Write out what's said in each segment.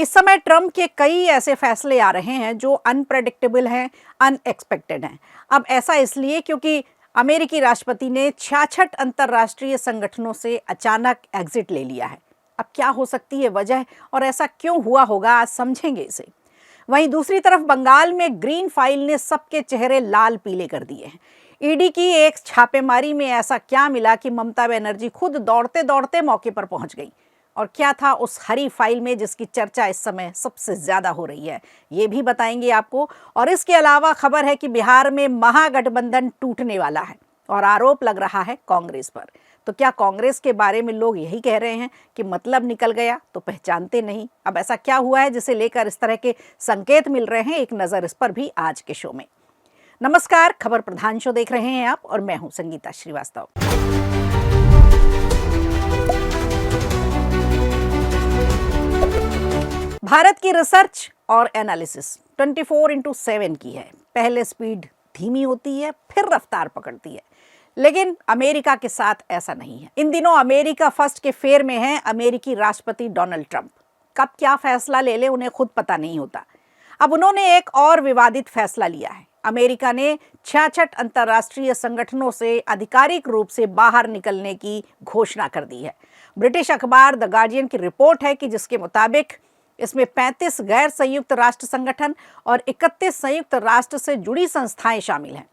इस समय ट्रंप के कई ऐसे फैसले आ रहे हैं जो अनप्रेडिक्टेबल हैं, अनएक्सपेक्टेड हैं। अब ऐसा इसलिए क्योंकि अमेरिकी राष्ट्रपति ने 66 अंतर्राष्ट्रीय संगठनों से अचानक एग्जिट ले लिया है। अब क्या हो सकती है वजह और ऐसा क्यों हुआ होगा, आज समझेंगे इसे। वहीं दूसरी तरफ बंगाल में ग्रीन फाइल ने सबके चेहरे लाल पीले कर दिए हैं। ईडी की एक छापेमारी में ऐसा क्या मिला कि ममता बनर्जी खुद दौड़ते दौड़ते मौके पर पहुंच गई, और क्या था उस हरी फाइल में जिसकी चर्चा इस समय सबसे ज्यादा हो रही है, ये भी बताएंगे आपको। और इसके अलावा खबर है कि बिहार में महागठबंधन टूटने वाला है और आरोप लग रहा है कांग्रेस पर। तो क्या कांग्रेस के बारे में लोग यही कह रहे हैं कि मतलब निकल गया तो पहचानते नहीं? अब ऐसा क्या हुआ है जिसे लेकर इस तरह के संकेत मिल रहे हैं, एक नजर इस पर भी आज के शो में। नमस्कार, खबर प्रधान शो देख रहे हैं आप और मैं हूं संगीता श्रीवास्तव। भारत की रिसर्च और एनालिसिस 24/7 की है। पहले स्पीड धीमी होती है, फिर रफ्तार पकड़ती है, लेकिन अमेरिका के साथ ऐसा नहीं है। इन दिनों अमेरिका फर्स्ट के फेर में है अमेरिकी राष्ट्रपति डोनाल्ड ट्रंप। कब क्या फैसला ले ले उन्हें खुद पता नहीं होता। अब उन्होंने एक और विवादित फैसला लिया है। अमेरिका ने 66 अंतर्राष्ट्रीय संगठनों से आधिकारिक रूप से बाहर निकलने की घोषणा कर दी है। ब्रिटिश अखबार द गार्डियन की रिपोर्ट है कि जिसके मुताबिक इसमें 35 गैर संयुक्त राष्ट्र संगठन और 31 संयुक्त राष्ट्र से जुड़ी संस्थाएं शामिल हैं।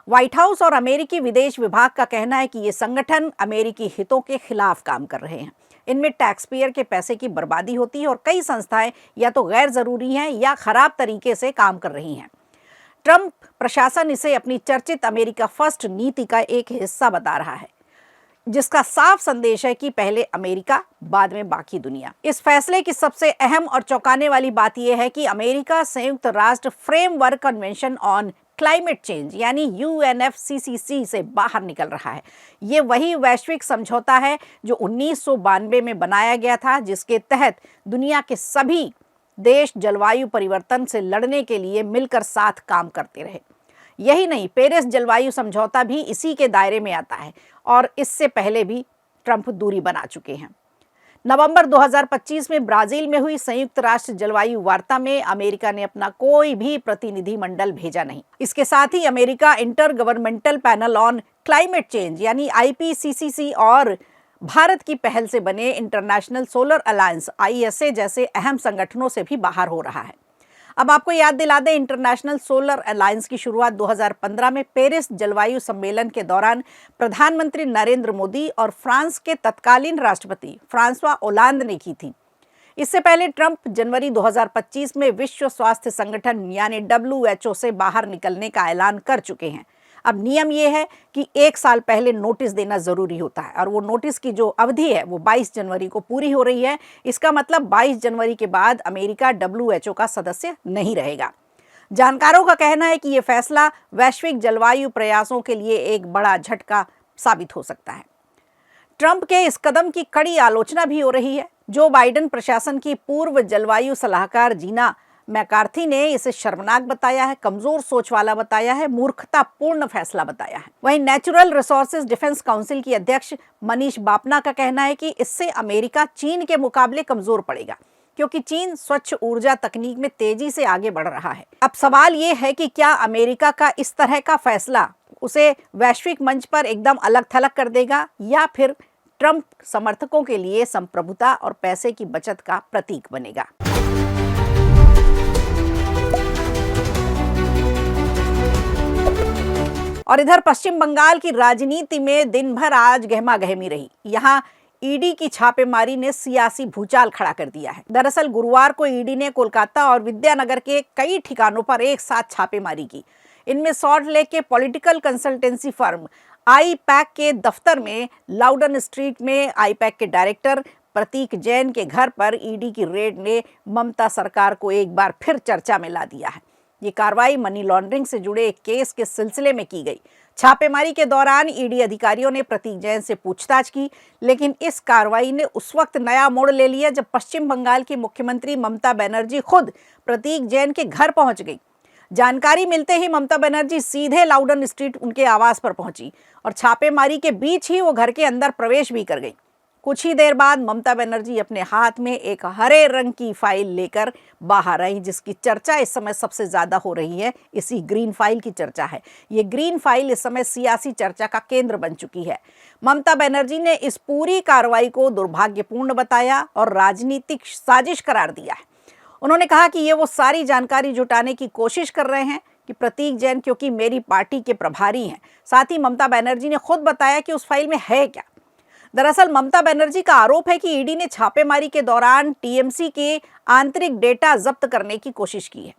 व्हाइट हाउस और अमेरिकी विदेश विभाग का कहना है कि ये संगठन अमेरिकी हितों के खिलाफ काम कर रहे हैं। इनमें टैक्स पेयर के पैसे की बर्बादी होती है और कई संस्थाएं या तो गैर जरूरी हैं या खराब तरीके से काम कर रही हैं। ट्रंप प्रशासन इसे अपनी चर्चित अमेरिका फर्स्ट नीति का एक हिस्सा बता रहा है, जिसका साफ संदेश है कि पहले अमेरिका, बाद में बाकी दुनिया। इस फैसले की सबसे अहम और चौंकाने वाली बात यह है कि अमेरिका संयुक्त राष्ट्र framework convention on climate change यानी UNFCCC से बाहर निकल रहा है। ये वही वैश्विक समझौता है जो 1992 में बनाया गया था, जिसके तहत दुनिया के सभी देश जलवायु परिवर्तन से लड़ने के लिए मिलकर साथ काम करते रहे। यही नहीं, पेरिस जलवायु समझौता भी इसी के दायरे में आता है और इससे पहले भी ट्रंप दूरी बना चुके हैं। नवंबर 2025 में ब्राजील में हुई संयुक्त राष्ट्र जलवायु वार्ता में अमेरिका ने अपना कोई भी प्रतिनिधिमंडल भेजा नहीं। इसके साथ ही America intergovernmental panel on climate change यानी IPCC और भारत की पहल से बने इंटरनेशनल सोलर अलायंस ISA जैसे अहम संगठनों से भी बाहर हो रहा है। अब आपको याद दिला दें, इंटरनेशनल सोलर अलायंस की शुरुआत 2015 में पेरिस जलवायु सम्मेलन के दौरान प्रधानमंत्री नरेंद्र मोदी और फ्रांस के तत्कालीन राष्ट्रपति फ्रांसवा ओलांद ने की थी। इससे पहले ट्रंप जनवरी 2025 में विश्व स्वास्थ्य संगठन यानी WHO से बाहर निकलने का ऐलान कर चुके हैं। अब नियम यह है कि 1 साल पहले नोटिस देना जरूरी होता है और वो नोटिस की जो अवधि है वो 22 जनवरी को पूरी हो रही है। इसका मतलब 22 जनवरी के बाद अमेरिका WHO का सदस्य नहीं रहेगा। जानकारों का कहना है कि ये फैसला वैश्विक जलवायु प्रयासों के लिए एक बड़ा झटका साबित हो सकता है। ट्रंप के इस कदम की कड़ी आलोचना भी हो रही है। जो बाइडेन प्रशासन की पूर्व जलवायु सलाहकार जीना मैकार्थी ने इसे शर्मनाक बताया है, कमजोर सोच वाला बताया है, मूर्खतापूर्ण फैसला बताया है। वहीं नेचुरल रिसोर्सेज डिफेंस काउंसिल की अध्यक्ष मनीष बापना का कहना है कि इससे अमेरिका चीन के मुकाबले कमजोर पड़ेगा, क्योंकि चीन स्वच्छ ऊर्जा तकनीक में तेजी से आगे बढ़ रहा है। अब सवाल ये है कि क्या अमेरिका का इस तरह का फैसला उसे वैश्विक मंच पर एकदम अलग थलग कर देगा या फिर ट्रंप समर्थकों के लिए संप्रभुता और पैसे की बचत का प्रतीक बनेगा। और इधर पश्चिम बंगाल की राजनीति में दिन भर आज गहमा गहमी रही। यहाँ ईडी की छापेमारी ने सियासी भूचाल खड़ा कर दिया है। दरअसल गुरुवार को ईडी ने कोलकाता और विद्यानगर के कई ठिकानों पर एक साथ छापेमारी की। इनमें सॉल्ट लेक के पॉलिटिकल कंसल्टेंसी फर्म IPAC के दफ्तर में, लाउडन स्ट्रीट में IPAC के डायरेक्टर प्रतीक जैन के घर पर ईडी की रेड ने ममता सरकार को एक बार फिर चर्चा में ला दिया है। ये कार्रवाई मनी लॉन्ड्रिंग से जुड़े एक केस के सिलसिले में की गई। छापेमारी के दौरान ईडी अधिकारियों ने प्रतीक जैन से पूछताछ की, लेकिन इस कार्रवाई ने उस वक्त नया मोड़ ले लिया जब पश्चिम बंगाल की मुख्यमंत्री ममता बनर्जी खुद प्रतीक जैन के घर पहुंच गई। जानकारी मिलते ही ममता बनर्जी सीधे लाउडन स्ट्रीट उनके आवास पर पहुंची और छापेमारी के बीच ही वो घर के अंदर प्रवेश भी कर गई। कुछ ही देर बाद ममता बनर्जी अपने हाथ में एक हरे रंग की फाइल लेकर बाहर आई, जिसकी चर्चा इस समय सबसे ज्यादा हो रही है। इसी ग्रीन फाइल की चर्चा है। ये ग्रीन फाइल इस समय सियासी चर्चा का केंद्र बन चुकी है। ममता बनर्जी ने इस पूरी कार्रवाई को दुर्भाग्यपूर्ण बताया और राजनीतिक साजिश करार दिया है। उन्होंने कहा कि ये वो सारी जानकारी जुटाने की कोशिश कर रहे हैं कि प्रतीक जैन क्योंकि मेरी पार्टी के प्रभारी हैं। साथ ही ममता बनर्जी ने खुद बताया कि उस फाइल में है क्या। दरअसल ममता बनर्जी का आरोप है कि ईडी ने छापेमारी के दौरान टीएमसी के आंतरिक डेटा जब्त करने की कोशिश की है।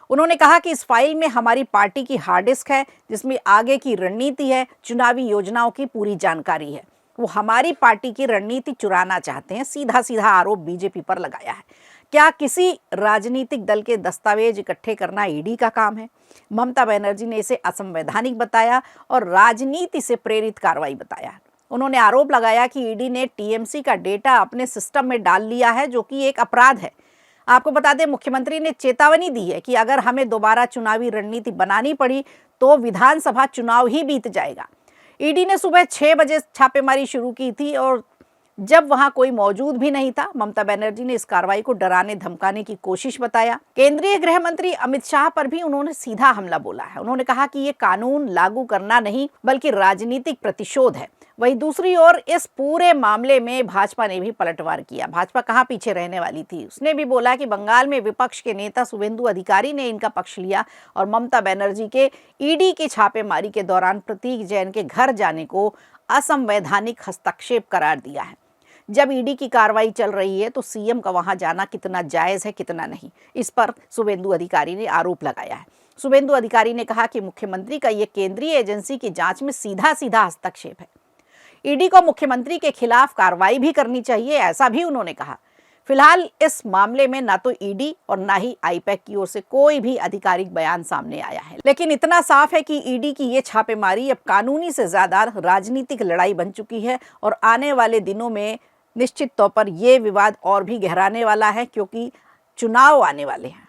उन्होंने कहा कि इस फाइल में हमारी पार्टी की हार्ड डिस्क है, जिसमें आगे की रणनीति है, चुनावी योजनाओं की पूरी जानकारी है। वो हमारी पार्टी की रणनीति चुराना चाहते हैं। सीधा सीधा आरोप बीजेपी पर लगाया है। क्या किसी राजनीतिक दल के दस्तावेज इकट्ठे करना ईडी का काम है? ममता बनर्जी ने इसे असंवैधानिक बताया और राजनीति से प्रेरित कार्रवाई बताया। उन्होंने आरोप लगाया कि ईडी ने टीएमसी का डेटा अपने सिस्टम में डाल लिया है, जो कि एक अपराध है। आपको बता दें, मुख्यमंत्री ने चेतावनी दी है कि अगर हमें दोबारा चुनावी रणनीति बनानी पड़ी तो विधानसभा चुनाव ही बीत जाएगा। ईडी ने सुबह 6 बजे छापेमारी शुरू की थी और जब वहां कोई मौजूद भी नहीं था। ममता बनर्जी ने इस कार्रवाई को डराने धमकाने की कोशिश बताया। केंद्रीय गृह मंत्री अमित शाह पर भी उन्होंने सीधा हमला बोला है। उन्होंने कहा कि ये कानून लागू करना नहीं बल्कि राजनीतिक प्रतिशोध है। वहीं दूसरी ओर इस पूरे मामले में भाजपा ने भी पलटवार किया। भाजपा कहां पीछे रहने वाली थी। उसने भी बोला कि बंगाल में विपक्ष के नेता शुभेंदु अधिकारी ने इनका पक्ष लिया और ममता बनर्जी के ईडी की छापेमारी के दौरान प्रतीक जैन के घर जाने को असंवैधानिक हस्तक्षेप करार दिया है। जब ईडी की कार्रवाई चल रही है तो सीएम का वहां जाना कितना जायज है, कितना नहीं, इस पर शुभेंदु अधिकारी ने आरोप लगाया है। शुभेंदु अधिकारी ने कहा कि मुख्यमंत्री का यह केंद्रीय एजेंसी की जांच में सीधा सीधा हस्तक्षेप है। ईडी को मुख्यमंत्री के खिलाफ कार्रवाई भी करनी चाहिए, ऐसा भी उन्होंने कहा। फिलहाल इस मामले में ना तो ईडी और ना ही आईपैक की ओर से कोई भी आधिकारिक बयान सामने आया है। लेकिन इतना साफ है कि ईडी की ये छापेमारी अब कानूनी से ज्यादा राजनीतिक लड़ाई बन चुकी है और आने वाले दिनों में निश्चित तौर पर यह विवाद और भी गहराने वाला है, क्योंकि चुनाव आने वाले हैं।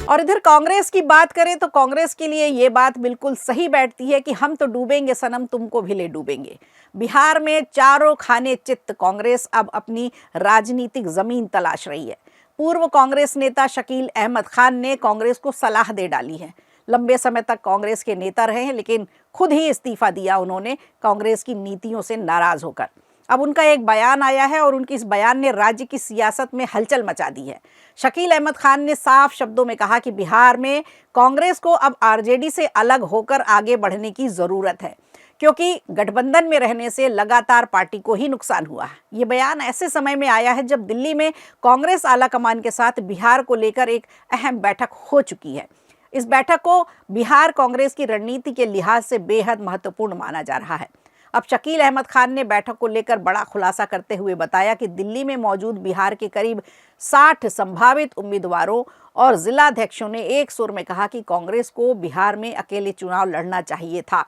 और इधर कांग्रेस की बात करें तो कांग्रेस के लिए ये बात बिल्कुल सही बैठती है कि हम तो डूबेंगे सनम, तुमको भी ले डूबेंगे। बिहार में चारों खाने चित्त कांग्रेस अब अपनी राजनीतिक जमीन तलाश रही है। पूर्व कांग्रेस नेता शकील अहमद खान ने कांग्रेस को सलाह दे डाली है। लंबे समय तक कांग्रेस के नेता रहे हैं, लेकिन खुद ही इस्तीफा दिया उन्होंने कांग्रेस की नीतियों से नाराज होकर। अब उनका एक बयान आया है और उनकी इस बयान ने राज्य की सियासत में हलचल मचा दी है। शकील अहमद खान ने साफ शब्दों में कहा कि बिहार में कांग्रेस को अब आरजेडी से अलग होकर आगे बढ़ने की जरूरत है, क्योंकि गठबंधन में रहने से लगातार पार्टी को ही नुकसान हुआ है। ये बयान ऐसे समय में आया है जब दिल्ली में कांग्रेस आलाकमान के साथ बिहार को लेकर एक अहम बैठक हो चुकी है। इस बैठक को बिहार कांग्रेस की रणनीति के लिहाज से बेहद महत्वपूर्ण माना जा रहा है। अब शकील अहमद खान ने बैठक को लेकर बड़ा खुलासा करते हुए बताया कि दिल्ली में मौजूद बिहार के करीब 60 संभावित उम्मीदवारों और जिलाध्यक्षों ने एक सुर में कहा कि कांग्रेस को बिहार में अकेले चुनाव लड़ना चाहिए था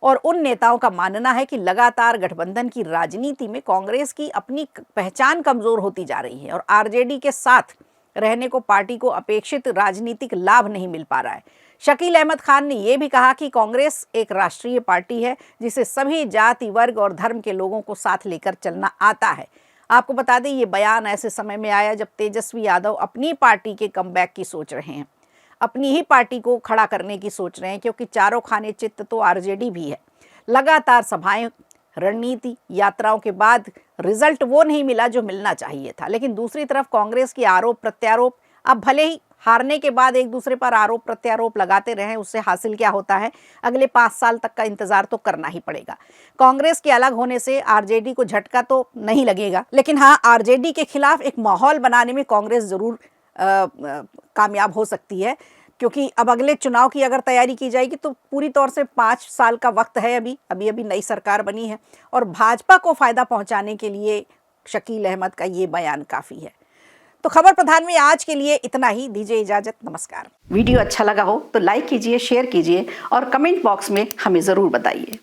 और उन नेताओं का मानना है कि लगातार गठबंधन की राजनीति में कांग्रेस की अपनी पहचान कमजोर होती जा रही है और आरजेडी के साथ रहने को पार्टी को अपेक्षित राजनीतिक लाभ नहीं मिल पा रहा है। शकील अहमद खान ने यह भी कहा कि कांग्रेस एक राष्ट्रीय पार्टी है जिसे सभी जाति, वर्ग और धर्म के लोगों को साथ लेकर चलना आता है। आपको बता दें, ये बयान ऐसे समय में आया जब तेजस्वी यादव अपनी पार्टी के कमबैक की सोच रहे हैं, अपनी ही पार्टी को खड़ा करने की सोच रहे हैं, क्योंकि चारों खाने चित्त तो आरजेडी भी है। लगातार सभाएं, रणनीति, यात्राओं के बाद रिजल्ट वो नहीं मिला जो मिलना चाहिए था। लेकिन दूसरी तरफ कांग्रेस की आरोप प्रत्यारोप, अब भले ही हारने के बाद एक दूसरे पर आरोप प्रत्यारोप लगाते रहें, उससे हासिल क्या होता है? अगले 5 साल तक का इंतजार तो करना ही पड़ेगा। कांग्रेस के अलग होने से आरजेडी को झटका तो नहीं लगेगा, लेकिन हाँ, आरजेडी के खिलाफ एक माहौल बनाने में कांग्रेस जरूर कामयाब हो सकती है, क्योंकि अब अगले चुनाव की अगर तैयारी की जाएगी तो पूरी तौर से 5 साल का वक्त है। अभी नई सरकार बनी है और भाजपा को फायदा पहुंचाने के लिए शकील अहमद का ये बयान काफी है। तो खबर प्रधान में आज के लिए इतना ही। दीजिए इजाजत, नमस्कार। वीडियो अच्छा लगा हो तो लाइक कीजिए, शेयर कीजिए और कमेंट बॉक्स में हमें जरूर बताइए।